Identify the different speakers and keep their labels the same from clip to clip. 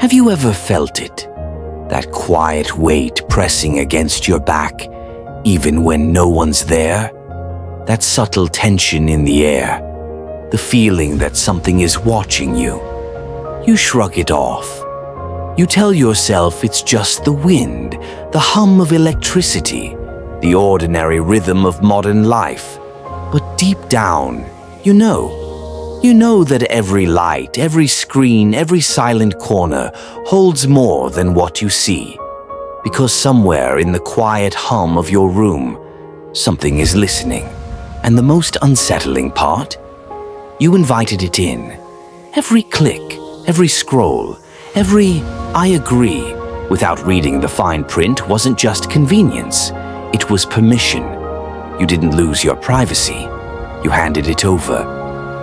Speaker 1: Have you ever felt it? That quiet weight pressing against your back, even when no one's there? That subtle tension in the air, the feeling that something is watching you. You shrug it off. You tell yourself it's just the wind, the hum of electricity, the ordinary rhythm of modern life. But deep down, you know that every light, every screen, every silent corner holds more than what you see. Because somewhere in the quiet hum of your room, something is listening. And the most unsettling part? You invited it in. Every click, every scroll, every "I agree" without reading the fine print wasn't just convenience. It was permission. You didn't lose your privacy. You handed it over.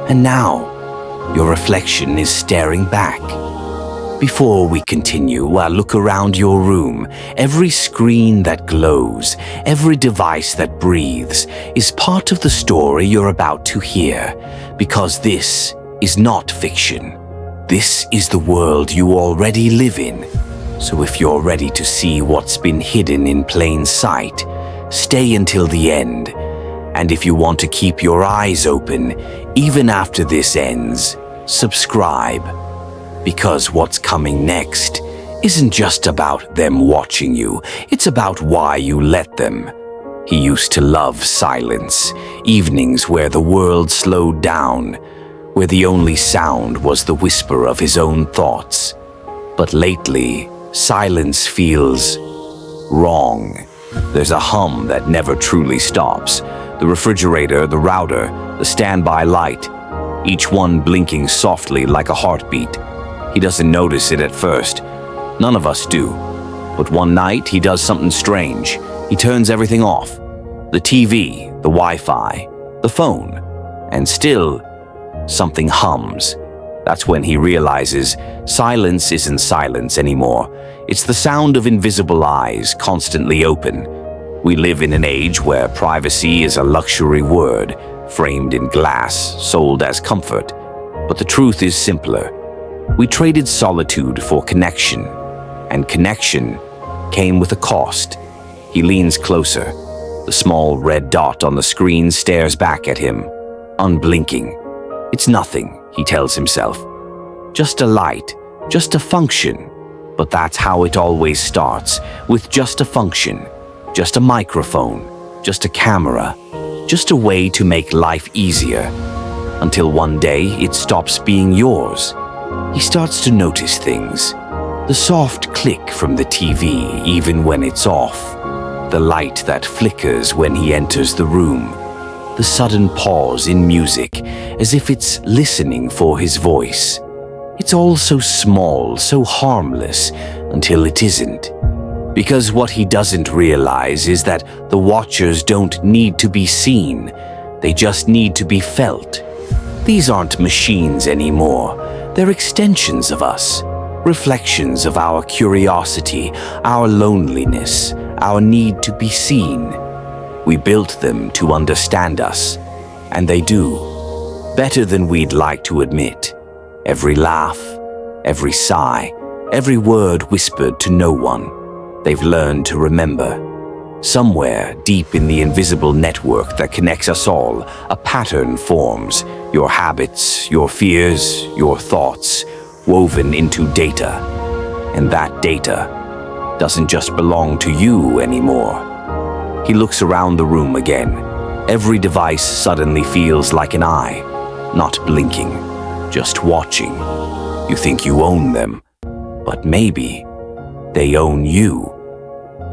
Speaker 1: And now, your reflection is staring back. Before we continue, I look around your room. Every screen that glows, every device that breathes, is part of the story you're about to hear. Because this is not fiction. This is the world you already live in. So if you're ready to see what's been hidden in plain sight, stay until the end. And if you want to keep your eyes open, even after this ends, subscribe. Because what's coming next isn't just about them watching you, it's about why you let them. He used to love silence, evenings where the world slowed down, where the only sound was the whisper of his own thoughts. But lately, silence feels wrong. There's a hum that never truly stops. The refrigerator, the router, the standby light, each one blinking softly like a heartbeat. He doesn't notice it at first. None of us do. But one night, he does something strange. He turns everything off. The TV, the Wi-Fi, the phone. And still, something hums. That's when he realizes silence isn't silence anymore. It's the sound of invisible eyes constantly open. We live in an age where privacy is a luxury word, framed in glass, sold as comfort. But the truth is simpler. We traded solitude for connection, and connection came with a cost. He leans closer. The small red dot on the screen stares back at him, unblinking. It's nothing, he tells himself. Just a light, just a function. But that's how it always starts, with just a function, just a microphone, just a camera, just a way to make life easier. Until one day it stops being yours. He starts to notice things. The soft click from the TV even when it's off. The light that flickers when he enters the room. The sudden pause in music, as if it's listening for his voice. It's all so small, so harmless, until it isn't. Because what he doesn't realize is that the watchers don't need to be seen. They just need to be felt. These aren't machines anymore. They're extensions of us, reflections of our curiosity, our loneliness, our need to be seen. We built them to understand us, and they do, better than we'd like to admit. Every laugh, every sigh, every word whispered to no one, they've learned to remember. Somewhere deep in the invisible network that connects us all, a pattern forms. Your habits, your fears, your thoughts, woven into data. And that data doesn't just belong to you anymore. He looks around the room again. Every device suddenly feels like an eye, not blinking, just watching. You think you own them, but maybe they own you.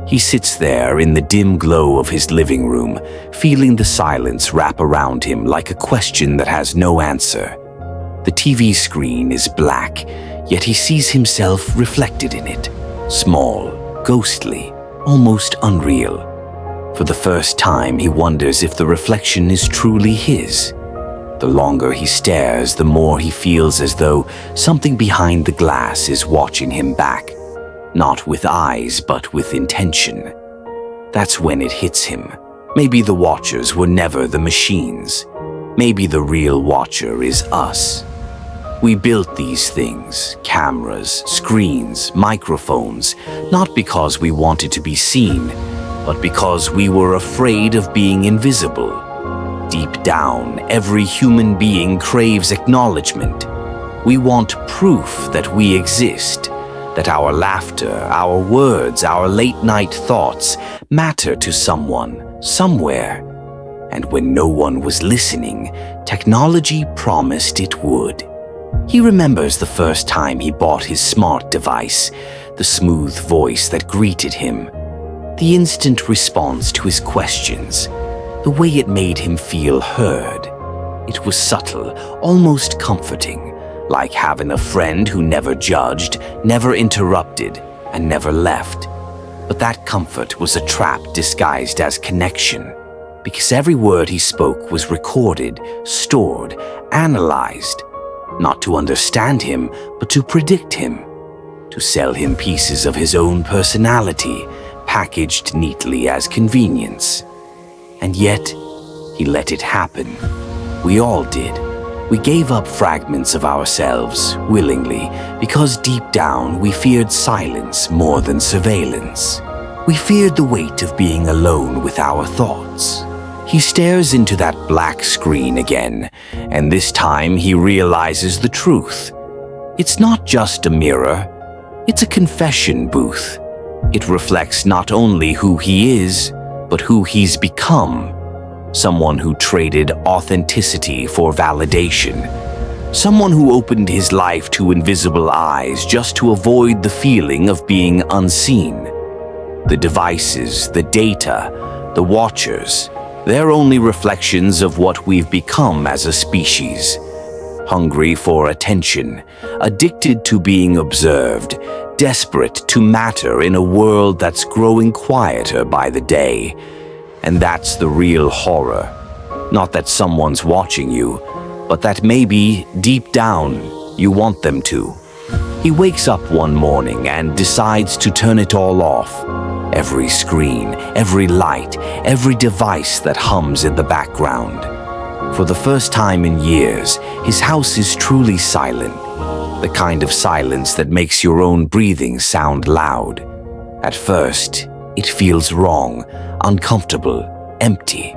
Speaker 1: He sits there in the dim glow of his living room, feeling the silence wrap around him like a question that has no answer. The TV screen is black, yet he sees himself reflected in it. Small, ghostly, almost unreal. For the first time, he wonders if the reflection is truly his. The longer he stares, the more he feels as though something behind the glass is watching him back. Not with eyes, but with intention. That's when it hits him. Maybe the watchers were never the machines. Maybe the real watcher is us. We built these things, cameras, screens, microphones, not because we wanted to be seen, but because we were afraid of being invisible. Deep down, every human being craves acknowledgement. We want proof that we exist, that our laughter, our words, our late-night thoughts matter to someone, somewhere. And when no one was listening, technology promised it would. He remembers the first time he bought his smart device, the smooth voice that greeted him, the instant response to his questions, the way it made him feel heard. It was subtle, almost comforting, like having a friend who never judged, never interrupted, and never left. But that comfort was a trap disguised as connection, because every word he spoke was recorded, stored, analyzed, not to understand him, but to predict him, to sell him pieces of his own personality, packaged neatly as convenience. And yet, he let it happen. We all did. We gave up fragments of ourselves, willingly, because deep down we feared silence more than surveillance. We feared the weight of being alone with our thoughts. He stares into that black screen again, and this time he realizes the truth. It's not just a mirror, it's a confession booth. It reflects not only who he is, but who he's become. Someone who traded authenticity for validation. Someone who opened his life to invisible eyes just to avoid the feeling of being unseen. The devices, the data, the watchers, they're only reflections of what we've become as a species. Hungry for attention, addicted to being observed, desperate to matter in a world that's growing quieter by the day. And that's the real horror. Not that someone's watching you, but that maybe, deep down, you want them to. He wakes up one morning and decides to turn it all off. Every screen, every light, every device that hums in the background. For the first time in years, his house is truly silent. The kind of silence that makes your own breathing sound loud. At first, it feels wrong, uncomfortable, empty.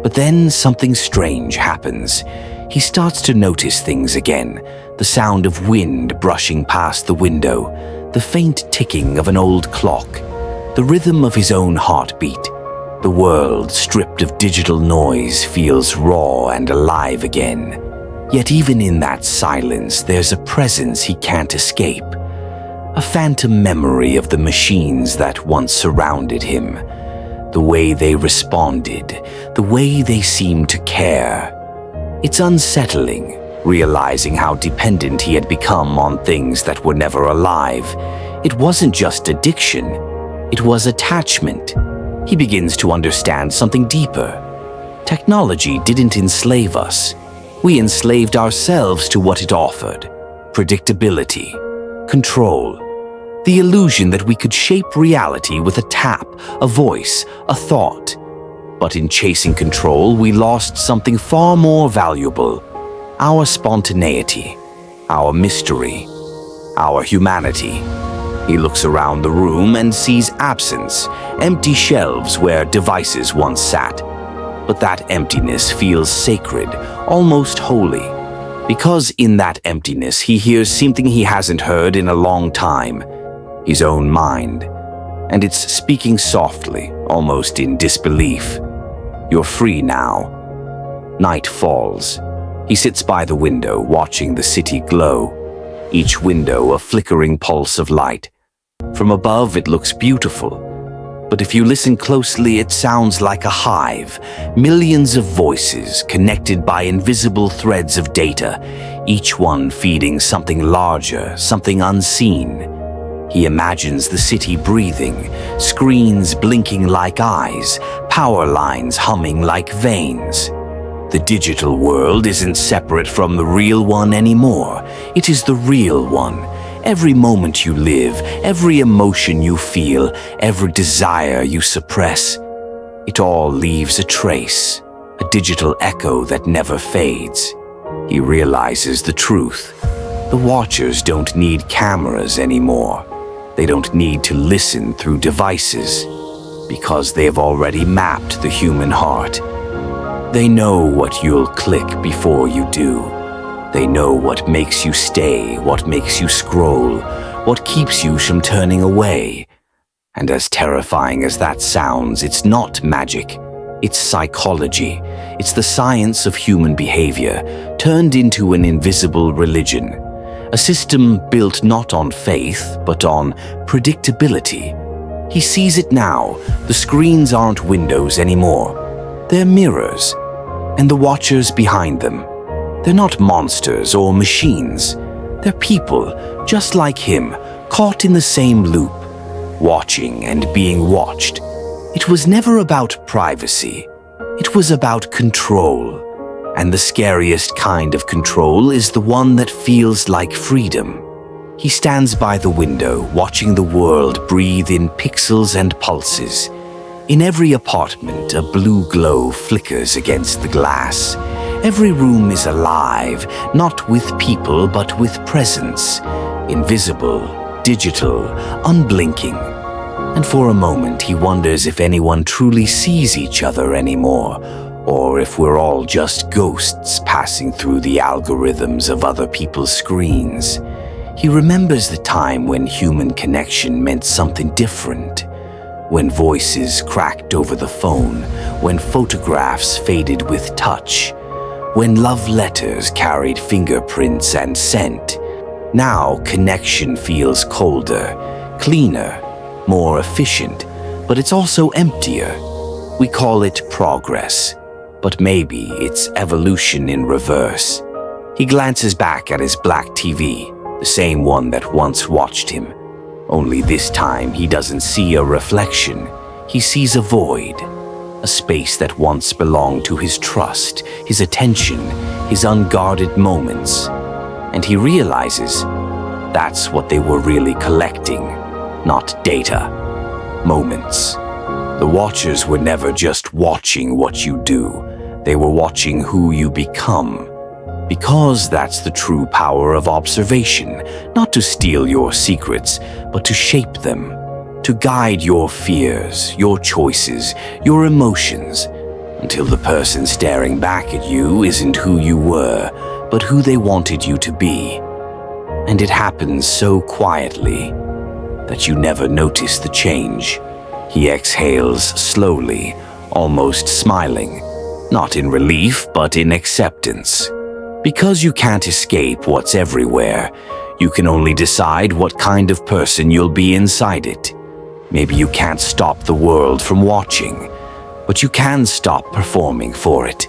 Speaker 1: But then something strange happens. He starts to notice things again. The sound of wind brushing past the window, the faint ticking of an old clock, the rhythm of his own heartbeat. The world, stripped of digital noise, feels raw and alive again. Yet even in that silence, there's a presence he can't escape. A phantom memory of the machines that once surrounded him. The way they responded, the way they seemed to care. It's unsettling, realizing how dependent he had become on things that were never alive. It wasn't just addiction, it was attachment. He begins to understand something deeper. Technology didn't enslave us. We enslaved ourselves to what it offered. Predictability, control, the illusion that we could shape reality with a tap, a voice, a thought. But in chasing control, we lost something far more valuable. Our spontaneity, our mystery, our humanity. He looks around the room and sees absence, empty shelves where devices once sat. But that emptiness feels sacred, almost holy. Because in that emptiness, he hears something he hasn't heard in a long time. His own mind. And it's speaking softly, almost in disbelief. You're free now. Night falls. He sits by the window, watching the city glow. Each window a flickering pulse of light. From above, it looks beautiful. But if you listen closely, it sounds like a hive. Millions of voices connected by invisible threads of data, each one feeding something larger, something unseen. He imagines the city breathing, screens blinking like eyes, power lines humming like veins. The digital world isn't separate from the real one anymore. It is the real one. Every moment you live, every emotion you feel, every desire you suppress, it all leaves a trace, a digital echo that never fades. He realizes the truth. The Watchers don't need cameras anymore. They don't need to listen through devices, because they have already mapped the human heart. They know what you'll click before you do. They know what makes you stay, what makes you scroll, what keeps you from turning away. And as terrifying as that sounds, it's not magic. It's psychology. It's the science of human behavior turned into an invisible religion. A system built not on faith, but on predictability. He sees it now. The screens aren't windows anymore. They're mirrors. And the Watchers behind them. They're not monsters or machines. They're people, just like him, caught in the same loop, watching and being watched. It was never about privacy. It was about control. And the scariest kind of control is the one that feels like freedom. He stands by the window, watching the world breathe in pixels and pulses. In every apartment, a blue glow flickers against the glass. Every room is alive, not with people, but with presence. Invisible, digital, unblinking. And for a moment, he wonders if anyone truly sees each other anymore, or if we're all just ghosts passing through the algorithms of other people's screens. He remembers the time when human connection meant something different. When voices cracked over the phone, when photographs faded with touch, when love letters carried fingerprints and scent. Now connection feels colder, cleaner, more efficient, but it's also emptier. We call it progress, but maybe it's evolution in reverse. He glances back at his black TV, the same one that once watched him. Only this time he doesn't see a reflection. He sees a void, a space that once belonged to his trust, his attention, his unguarded moments. And he realizes that's what they were really collecting, not data, moments. The Watchers were never just watching what you do. They were watching who you become. Because that's the true power of observation, not to steal your secrets, but to shape them, to guide your fears, your choices, your emotions, until the person staring back at you isn't who you were, but who they wanted you to be. And it happens so quietly that you never notice the change. He exhales slowly, almost smiling, not in relief, but in acceptance. Because you can't escape what's everywhere, you can only decide what kind of person you'll be inside it. Maybe you can't stop the world from watching, but you can stop performing for it.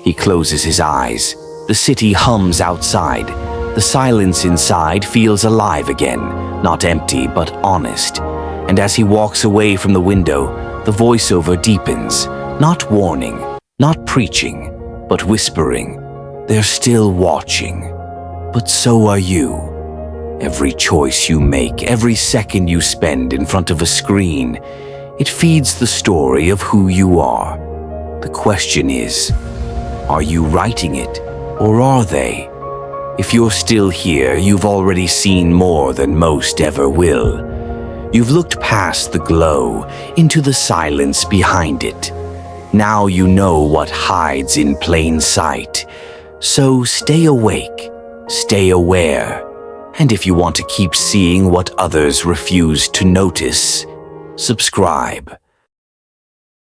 Speaker 1: He closes his eyes. The city hums outside. The silence inside feels alive again, not empty, but honest. And as he walks away from the window, the voiceover deepens, not warning, not preaching, but whispering. They're still watching, but so are you. Every choice you make, every second you spend in front of a screen, it feeds the story of who you are. The question is, are you writing it, or are they? If you're still here, you've already seen more than most ever will. You've looked past the glow, into the silence behind it. Now you know what hides in plain sight. So stay awake, stay aware, and if you want to keep seeing what others refuse to notice, subscribe.